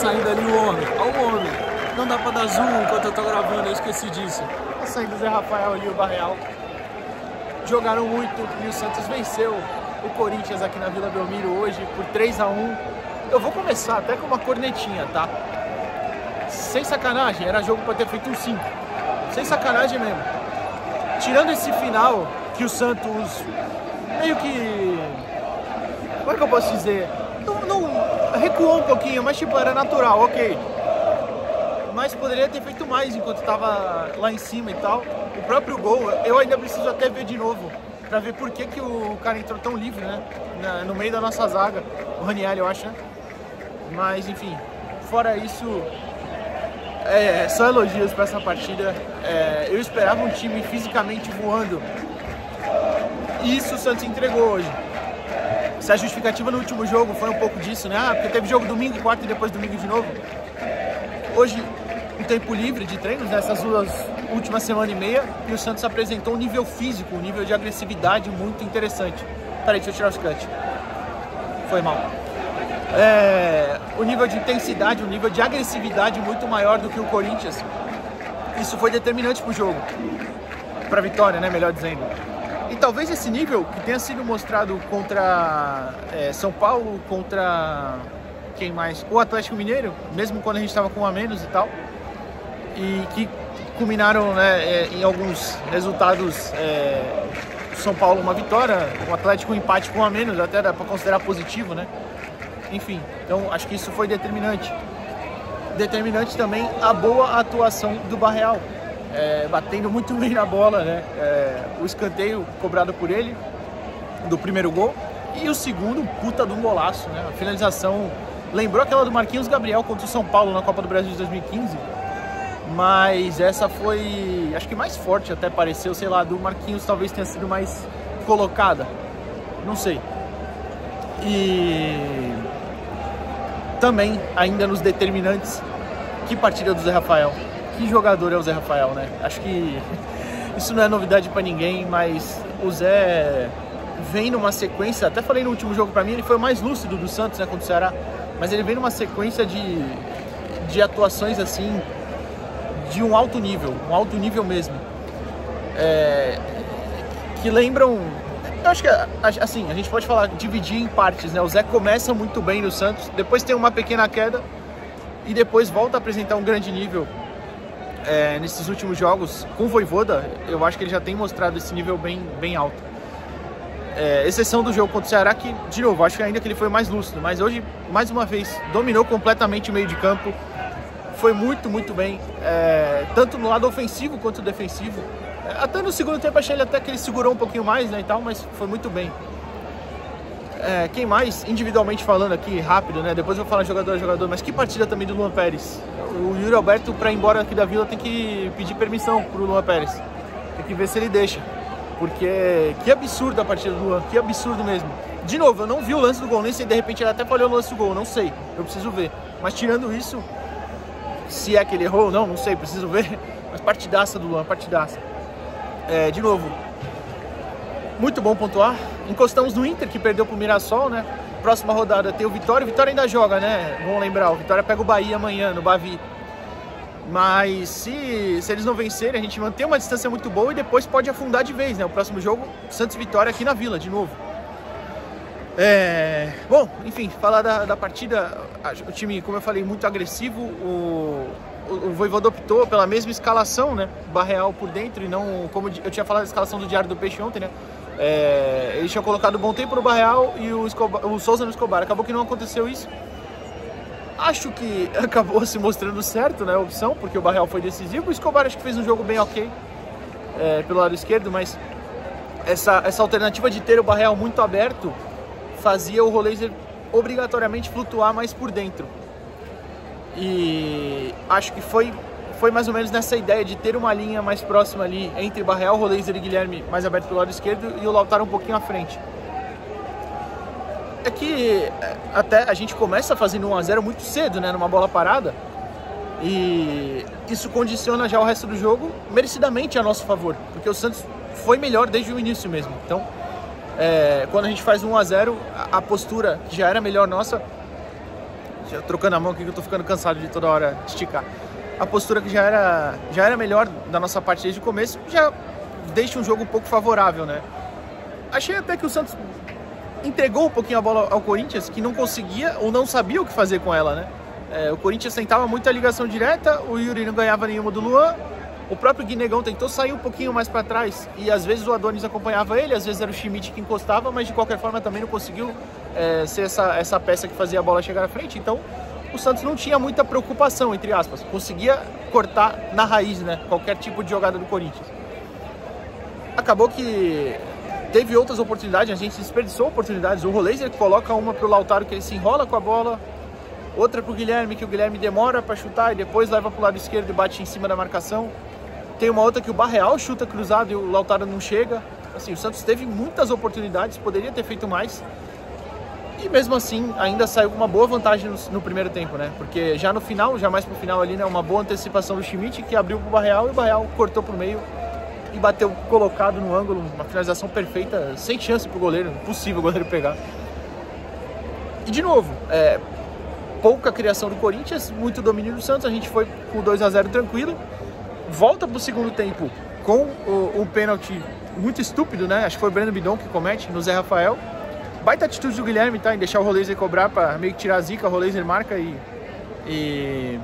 Saindo ali o homem, olha o homem. Não dá pra dar zoom enquanto eu tô gravando, eu esqueci disso. Tá saindo o Zé Rafael ali, o Barreal. Jogaram muito e o Santos venceu o Corinthians aqui na Vila Belmiro hoje por 3-1. Eu vou começar até com uma cornetinha, tá? Sem sacanagem, era jogo pra ter feito um 5. Sem sacanagem mesmo. Tirando esse final, que o Santos meio que... Como é que eu posso dizer? Não recuou um pouquinho, mas tipo, era natural, ok. Mas poderia ter feito mais enquanto estava lá em cima e tal. O próprio gol, eu ainda preciso até ver de novo, pra ver por que o cara entrou tão livre, né? No meio da nossa zaga, o Ranieri, eu acho, né? Mas, enfim, fora isso, só elogios para essa partida. Eu esperava um time fisicamente voando. E isso o Santos entregou hoje. Se a justificativa no último jogo foi um pouco disso, né? Porque teve jogo domingo, quarta e depois domingo de novo. Hoje, um tempo livre de treinos, nessas duas últimas semana e meia, e o Santos apresentou um nível físico, um nível de agressividade muito interessante. Peraí, deixa eu tirar os cut. Foi mal. O nível de intensidade, o nível de agressividade muito maior do que o Corinthians. Isso foi determinante para o jogo, para a vitória, né, melhor dizendo. E talvez esse nível que tenha sido mostrado contra São Paulo, contra quem mais? O Atlético Mineiro, mesmo quando a gente estava com um a menos e tal, e que culminaram, né, em alguns resultados. São Paulo uma vitória, o Atlético um empate com um a menos, até dá para considerar positivo, né? Enfim, então acho que isso foi determinante. Determinante também a boa atuação do Barreal, batendo muito bem na bola, né? O escanteio cobrado por ele, do primeiro gol, e o segundo, puta de um golaço, né? A finalização lembrou aquela do Marquinhos Gabriel contra o São Paulo na Copa do Brasil de 2015, mas essa foi, acho que mais forte até pareceu, sei lá, do Marquinhos talvez tenha sido mais colocada, não sei. E também, ainda nos determinantes, que partida do Zé Rafael, que jogador é o Zé Rafael, né? Acho que isso não é novidade pra ninguém, mas o Zé vem numa sequência, até falei no último jogo pra mim, ele foi o mais lúcido do Santos, né, contra o Ceará, mas ele vem numa sequência de atuações assim, de um alto nível mesmo, que lembram, eu acho que assim, a gente pode falar, dividir em partes, né? O Zé começa muito bem no Santos, depois tem uma pequena queda e depois volta a apresentar um grande nível nesses últimos jogos. Com o Vojvoda, eu acho que ele já tem mostrado esse nível bem alto. Exceção do jogo contra o Ceará, que, de novo, acho que ainda que ele foi mais lúcido, mas hoje, mais uma vez, dominou completamente o meio de campo, foi muito bem, tanto no lado ofensivo quanto defensivo. Até no segundo tempo achei até que ele segurou um pouquinho mais, né, e tal, mas foi muito bem. Quem mais, individualmente falando aqui, rápido, né, depois eu vou falar jogador a jogador, mas que partida também do Luan Pérez. O Yuri Alberto, para ir embora aqui da Vila, tem que pedir permissão pro Luan Pérez. Tem que ver se ele deixa, porque que absurdo a partida do Luan, que absurdo mesmo. De novo, eu não vi o lance do gol, nem sei, de repente ele até falhou no lance do gol, não sei, eu preciso ver. Mas tirando isso, se é que ele errou ou não sei, preciso ver. Mas partidaça do Luan, partidaça. De novo, muito bom pontuar. Encostamos no Inter, que perdeu pro Mirassol, né? Próxima rodada tem o Vitória. O Vitória ainda joga, né? Vamos lembrar, o Vitória pega o Bahia amanhã, no Bavi. Mas se eles não vencerem, a gente mantém uma distância muito boa e depois pode afundar de vez, né? O próximo jogo, Santos Vitória aqui na Vila, de novo. Bom, enfim, falar da partida. O time, como eu falei, muito agressivo. O Vojvoda optou pela mesma escalação, né? Barreal por dentro e não, como eu tinha falado, a escalação do Diário do Peixe ontem, né? Eles tinham colocado o Bom Tempo no Barreal e o Souza no Escobar. Acabou que não aconteceu isso. Acho que acabou se mostrando certo, né, a opção, porque o Barreal foi decisivo. O Escobar acho que fez um jogo bem ok pelo lado esquerdo, mas essa alternativa de ter o Barreal muito aberto fazia o Roleiser obrigatoriamente flutuar mais por dentro. E acho que foi mais ou menos nessa ideia de ter uma linha mais próxima ali entre Barreal, Roleiser e Guilherme mais aberto pelo lado esquerdo e o Lautaro um pouquinho à frente. É que até a gente começa fazendo 1 a 0 muito cedo, né, numa bola parada, e isso condiciona já o resto do jogo merecidamente a nosso favor, porque o Santos foi melhor desde o início mesmo. Então, quando a gente faz 1 a 0, a postura que já era melhor nossa já trocando a mão aqui que eu tô ficando cansado de toda hora esticar. A postura que já era melhor da nossa parte desde o começo, já deixa um jogo um pouco favorável, né? Achei até que o Santos entregou um pouquinho a bola ao Corinthians, que não conseguia ou não sabia o que fazer com ela, né? O Corinthians tentava muita ligação direta, o Yuri não ganhava nenhuma do Luan, o próprio Guinegão tentou sair um pouquinho mais para trás e às vezes o Adonis acompanhava ele, às vezes era o Schmidt que encostava, mas de qualquer forma também não conseguiu ser essa peça que fazia a bola chegar à frente. Então o Santos não tinha muita preocupação, entre aspas, conseguia cortar na raiz, né, qualquer tipo de jogada do Corinthians. Acabou que teve outras oportunidades, a gente desperdiçou oportunidades. O Roleiser coloca uma para o Lautaro que ele se enrola com a bola, outra para o Guilherme, que o Guilherme demora para chutar e depois leva para o lado esquerdo e bate em cima da marcação. Tem uma outra que o Barreal chuta cruzado e o Lautaro não chega. Assim, o Santos teve muitas oportunidades, poderia ter feito mais. E mesmo assim, ainda saiu com uma boa vantagem no primeiro tempo, né? Porque já no final, já mais pro final ali, né? Uma boa antecipação do Schmidt, que abriu pro Barreal e o Barreal cortou pro meio e bateu colocado no ângulo, uma finalização perfeita, sem chance pro goleiro, impossível o goleiro pegar. E de novo, pouca criação do Corinthians, muito domínio do Santos, a gente foi com 2-0 tranquilo. Volta pro segundo tempo com um pênalti muito estúpido, né? Acho que foi o Breno Bidon que comete no Zé Rafael. Baita atitude do Guilherme, tá? Em deixar o Roleiser cobrar para meio que tirar a zica. O Roleiser marca e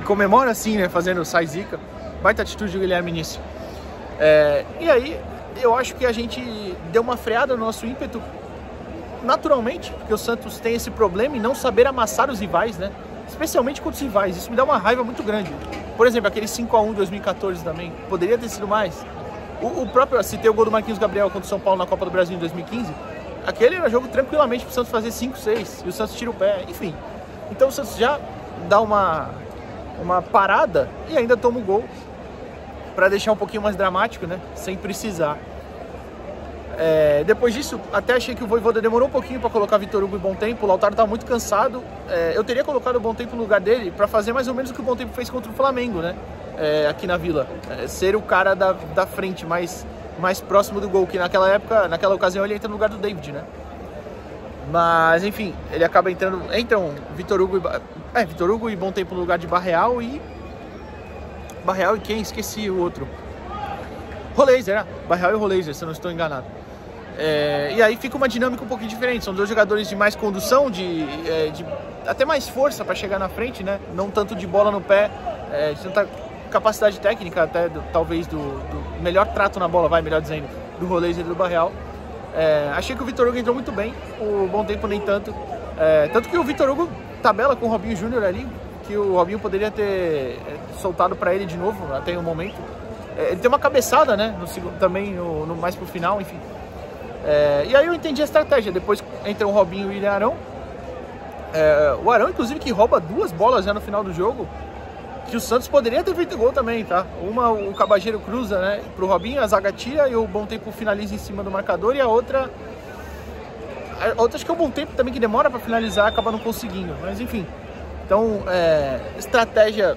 comemora assim, né? Fazendo sai zica. Baita atitude do Guilherme nisso. E aí, eu acho que a gente deu uma freada no nosso ímpeto naturalmente, porque o Santos tem esse problema em não saber amassar os rivais, né? Especialmente contra os rivais. Isso me dá uma raiva muito grande. Por exemplo, aquele 5-1 em 2014 também. Poderia ter sido mais. O próprio, citei o gol do Marquinhos Gabriel contra o São Paulo na Copa do Brasil em 2015. Aquele era jogo tranquilamente para o Santos fazer 5-6. E o Santos tira o pé. Enfim. Então o Santos já dá uma parada e ainda toma o gol. Para deixar um pouquinho mais dramático, né? Sem precisar. Depois disso, até achei que o Vojvoda demorou um pouquinho para colocar Vitor Hugo e Bom Tempo. O Lautaro estava muito cansado. Eu teria colocado o Bom Tempo no lugar dele para fazer mais ou menos o que o Bom Tempo fez contra o Flamengo, né? Aqui na Vila. Ser o cara da frente, mais próximo do gol, que naquela ocasião ele entra no lugar do David, né? Mas, enfim, ele acaba entrando... Entram Vitor Hugo e Bom Tempo no lugar de Barreal e quem? Esqueci o outro. Roleiser, Barreal e Roleiser, se eu não estou enganado. E aí fica uma dinâmica um pouquinho diferente. São dois jogadores de mais condução, de até mais força para chegar na frente, né? Não tanto de bola no pé, de tanta capacidade técnica, até talvez do melhor trato na bola, melhor dizendo, do Roleiser e do Barreal. Achei que o Vitor Hugo entrou muito bem, o Bom Tempo nem tanto. Tanto que o Vitor Hugo tabela com o Robinho Júnior ali, que o Robinho poderia ter soltado para ele de novo até o momento. Ele tem uma cabeçada, né? No segundo, também mais pro final, enfim. E aí eu entendi a estratégia. Depois entra o Robinho e o Arão. O Arão, inclusive, que rouba 2 bolas já no final do jogo, que o Santos poderia ter feito gol também, tá? Uma, o Cabageiro cruza, né, pro Robinho, a zaga tira e o Bom Tempo finaliza em cima do marcador. E a outra acho que é o Bom Tempo também, que demora para finalizar, acaba não conseguindo. Mas enfim, então, estratégia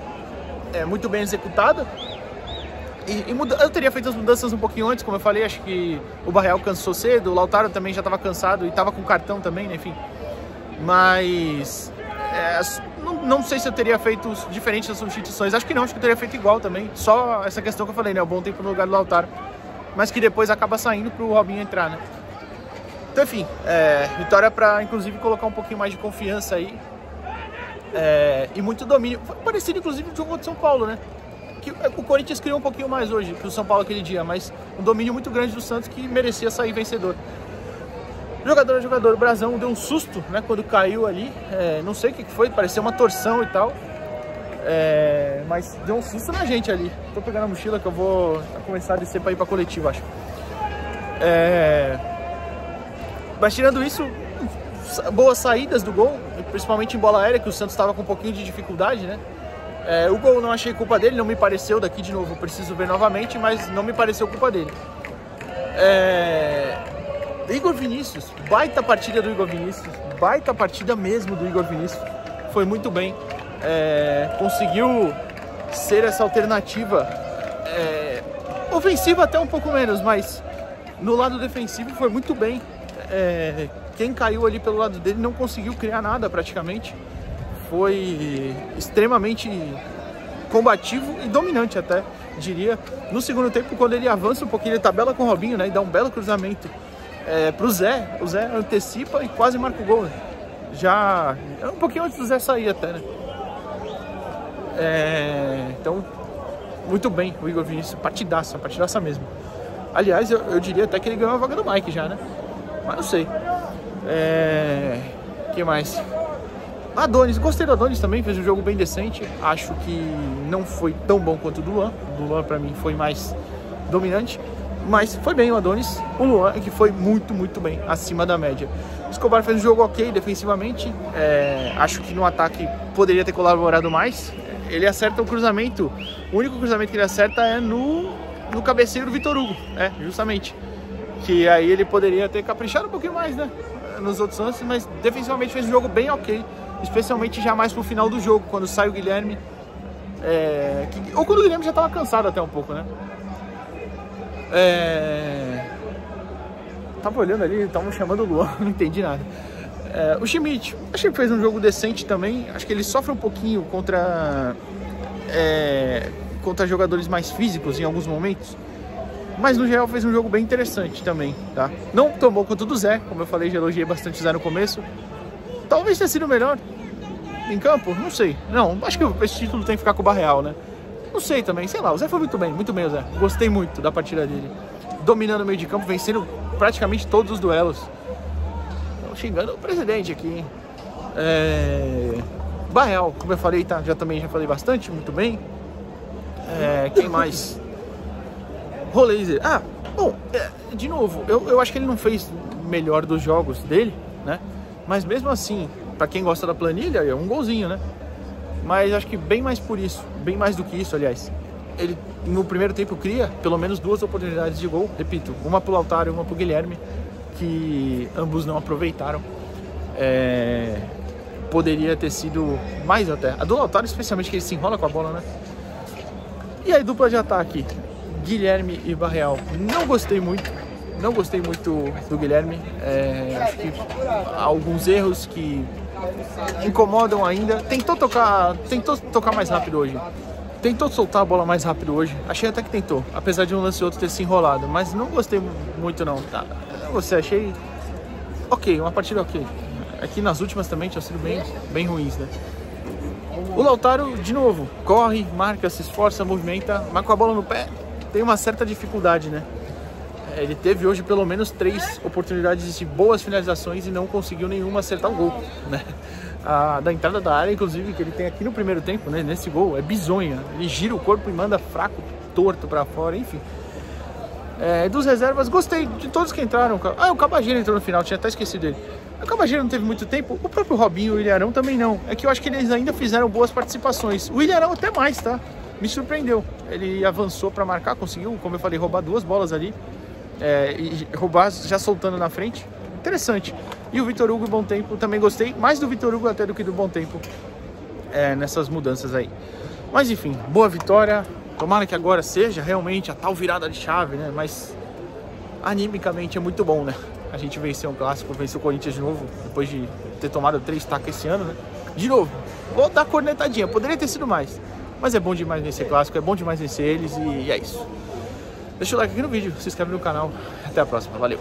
muito bem executada. Eu teria feito as mudanças um pouquinho antes, como eu falei. Acho que o Barreal cansou cedo, o Lautaro também já estava cansado e estava com cartão também, né? Enfim. Mas não sei se eu teria feito diferente das substituições. Acho que não, acho que eu teria feito igual também. Só essa questão que eu falei, né? O Bom Tempo no lugar do Lautaro, mas que depois acaba saindo para o Robinho entrar, né? Então, enfim, vitória para inclusive colocar um pouquinho mais de confiança aí. E muito domínio. Foi parecido, inclusive, com o jogo contra São Paulo, né? Que o Corinthians criou um pouquinho mais hoje que o São Paulo aquele dia, mas um domínio muito grande do Santos que merecia sair vencedor. Jogador a jogador, o Brazão deu um susto, né, quando caiu ali. Não sei o que foi, parecia uma torção e tal. Mas deu um susto na gente ali. Tô pegando a mochila que eu vou começar a descer para ir para coletiva, acho. Mas tirando isso, boas saídas do gol, principalmente em bola aérea, que o Santos estava com um pouquinho de dificuldade, né? O gol não achei culpa dele, não me pareceu, daqui de novo preciso ver novamente, mas não me pareceu culpa dele. Igor Vinícius, baita partida do Igor Vinícius, baita partida mesmo do Igor Vinícius, foi muito bem, conseguiu ser essa alternativa, ofensiva até um pouco menos, mas no lado defensivo foi muito bem. quem caiu ali pelo lado dele não conseguiu criar nada praticamente. Foi extremamente combativo e dominante até, diria. No segundo tempo, quando ele avança um pouquinho, ele tabela com o Robinho, né, e dá um belo cruzamento pro Zé. O Zé antecipa e quase marca o gol, né? Já um pouquinho antes do Zé sair até, né? Então, muito bem o Igor Vinícius, partidaça mesmo. Aliás, eu diria até que ele ganhou a vaga do Mike já, né? Mas não sei. Que mais? Adonis, gostei do Adonis também, fez um jogo bem decente. Acho que não foi tão bom quanto o do Luan. O do Luan pra mim foi mais dominante, mas foi bem o Adonis. O Luan é que foi muito bem, acima da média. O Escobar fez um jogo ok defensivamente. Acho que no ataque poderia ter colaborado mais. Ele acerta o cruzamento. O único cruzamento que ele acerta é no cabeceio do Vitor Hugo, justamente. Que aí ele poderia ter caprichado um pouquinho mais, né, nos outros lances, mas defensivamente fez um jogo bem ok. Especialmente já mais pro final do jogo, quando sai o Guilherme. Ou quando o Guilherme já tava cansado até um pouco, né? Tava olhando ali, estavam chamando o Luan, não entendi nada. O Schmidt, achei que fez um jogo decente também. Acho que ele sofre um pouquinho contra jogadores mais físicos em alguns momentos. Mas no geral fez um jogo bem interessante também, tá? Não tão bom quanto o do Zé, como eu falei, já elogiei bastante o Zé no começo. Talvez tenha sido melhor em campo, não sei. Não, acho que esse título tem que ficar com o Barreal, né? Não sei também, sei lá. O Zé foi muito bem o Zé. Gostei muito da partida dele. Dominando o meio de campo, vencendo praticamente todos os duelos. Tô xingando o presidente aqui, hein? Barreal, como eu falei, tá? Já falei bastante, muito bem. Quem mais? Roleiser. Bom, de novo, eu acho que ele não fez o melhor dos jogos dele, né? Mas mesmo assim, pra quem gosta da planilha, é um golzinho, né? Mas acho que bem mais por isso, bem mais do que isso, aliás. Ele, no primeiro tempo, cria pelo menos 2 oportunidades de gol. Repito, uma pro Lautaro e uma pro Guilherme, que ambos não aproveitaram. Poderia ter sido mais até. A do Lautaro, especialmente, que ele se enrola com a bola, né? E aí, dupla de ataque, Guilherme e Barreal. Não gostei muito do Guilherme. Acho que há alguns erros que incomodam ainda. Tentou tocar mais rápido hoje. Tentou soltar a bola mais rápido hoje. Achei até que tentou, apesar de um lance ou outro ter se enrolado. Mas não gostei muito não. Achei ok, uma partida ok. Aqui nas últimas também tinham sido bem ruins, né? O Lautaro, de novo, corre, marca, se esforça, movimenta, mas com a bola no pé tem uma certa dificuldade, né? Ele teve hoje pelo menos 3 oportunidades de boas finalizações e não conseguiu nenhuma acertar o gol, né? A da entrada da área, inclusive, que ele tem aqui no primeiro tempo, né? Nesse gol, é bizonha. Ele gira o corpo e manda fraco, torto pra fora, enfim. Dos reservas, gostei de todos que entraram. O Cabageiro entrou no final, tinha até esquecido dele. O Cabageiro não teve muito tempo, o próprio Robinho e o Ilharão também não. É que eu acho que eles ainda fizeram boas participações. O Ilharão até mais, tá? Me surpreendeu. Ele avançou pra marcar, conseguiu, como eu falei, roubar 2 bolas ali. E roubar já soltando na frente. Interessante. E o Vitor Hugo e o Bom Tempo também gostei. Mais do Vitor Hugo até do que do Bom Tempo nessas mudanças aí. Mas enfim, boa vitória. Tomara que agora seja realmente a tal virada de chave, né? Mas animicamente é muito bom, né? A gente venceu um clássico, venceu o Corinthians de novo, depois de ter tomado 3 tacos esse ano, né? De novo, vou dar cornetadinha, poderia ter sido mais. Mas é bom demais vencer clássico, é bom demais vencer eles e é isso. Deixa o like aqui no vídeo, se inscreve no canal. Até a próxima, valeu!